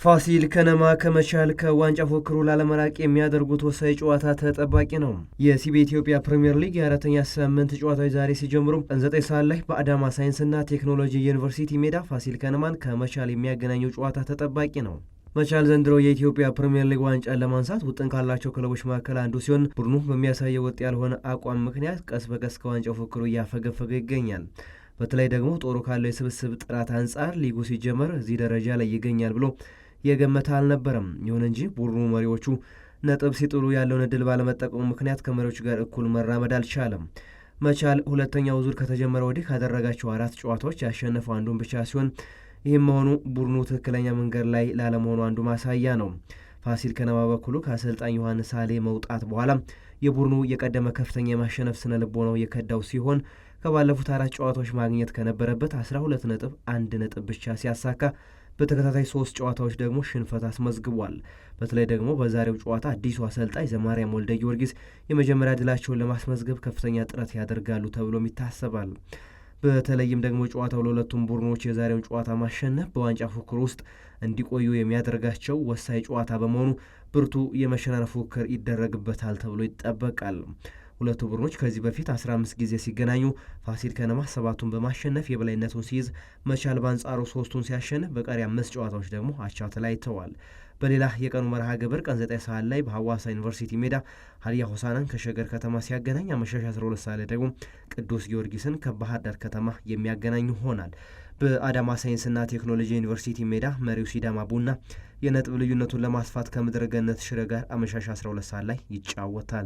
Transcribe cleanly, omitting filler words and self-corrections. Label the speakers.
Speaker 1: ፋሲል ከነማ ከመቻል ከዋንጫ ፉክክሩ ላለመራቅ የሚያደርጉት ወሳኝ ጨዋታ ተጠባቂ ነው። የሲቢ ኢትዮጵያ ፕሪምየር ሊግ የአራተኛ ሳምንት ጨዋታዎች ዛሬ ሲጀምሩ ቀን 9 ሰዓት ላይ በአዳማ ሳይንስና ቴክኖሎጂ ዩኒቨርሲቲ ሜዳ ፋሲል ከነማን ከመቻል የሚያገናኘው ጨዋታ ተጠባቂ ነው። መቻል ዘንድሮ የኢትዮጵያ ፕሪምየር ሊግ ዋንጫን ለማንሳት ውጥን ካላቸው ክለቦች መካከል አንዱ ሲሆን ቡድኑ በሚያሳየው ወጥ ያልሆነ አቋም ምክንያት ቀስ በቀስ ከዋንጫው ፉክክሩ እያፈገፈገ ይገኛል። በተለይ ደግሞ ጦሩ ካለው የስብስብ ጥራት አንጻር ሊጉ ሲጀመር እዚህ ደረጃ ላይ ይገኛል ብሎ የገመተ አልነበረም። ይሁን እንጂ ቡድኑ መሪዎቹ ነጥብ ሲጥሉ ያለውን እድል ባለመጠቀሙ ምክንያት ከመሪዎቹ ጋር እኩል መራመድ አልቻለም። መቻል ሁለተኛው ዙር ከተጀመረ ወዲህ ካደረጋቸው 4 ጨዋታዎች ያሸነፈው አንዱን ብቻ ሲሆን ይህም መሆኑ ቡድኑ ትክክለኛ መንገድ ላይ ላለመሆኑ አንዱ ማሳያ ነው። ፋሲል ከነማ በኩሉ ከአሰልጣኝ ዮሐንስ ሳሌ መውጣት በኋላ የቡድኑ የቀደመ ከፍተኛ የማሸነፍ ስነ ልቦናው የከዳው ሲሆን ከባለፉት 4 ጨዋታዎች ማግኘት ከነበረበት 12 ነጥብ 1 ነጥብ ብቻ ሲያሳካ በተከታታይ 3 ጨዋታዎች ደግሞ ሽንፈት አስመዝግቧል። በተለይ ደግሞ በዛሬው ጨዋታ አዲሱ አሰልጣኝ ዘማሪያም ወልደ ጊዮርጊስ የመጀመሪያ ድላቸውን ለማስመዝገብ ከፍተኛ ጥረት ያደርጋሉ ተብሎም ይታሰባል። በተለይም ደግሞ ጨዋታው ለሁለቱም ቡድኖች የዛሬውን ጨዋታ ማሸነፍ በዋንጫ ፉክክር ውስጥ እንዲቆዩ የሚያደርጋቸው ወሳኝ ጨዋታ በመሆኑ ብርቱ የመሸናነፍ ፉክክር ይደረግበታል ተብሎ ይጠበቃል። ሁለቱ ቡድኖች ከዚህ በፊት 15 ጊዜ ሲገናኙ ፋሲል ከነማ 7ቱን በማሸነፍ የበላይነቱን ሲይዝ መቻል በአንጻሩ 3ቱን ሲያሸንፍ በቀሪ 5 ጨዋታዎች ደግሞ አቻ ተለያይተዋል። በሌላ የቀኑ መርሃ ግብር ቀን 9 ሰዓት ላይ በሐዋሳ ዩኒቨርሲቲ ሜዳ ሀዲያ ሆሳዕናን ከሸገር ከተማ ሲያገናኝ አመሻሽ 12 ሰዓት ላይ ደግሞ ቅዱስ ጊዮርጊስን ከባህር ዳር ከተማ የሚያገናኝ ይሆናል። በአዳማ ሳይንስና ቴክኖሎጂ ዩኒቨርሲቲ ሜዳ መሪው ሲዳማ ቡና የነጥብ ልዩነቱን ለማስፋት ከምድረ ገነት ሽረ ጋር አመሻሽ 12 ሰዓት ላይ ይጫወታል።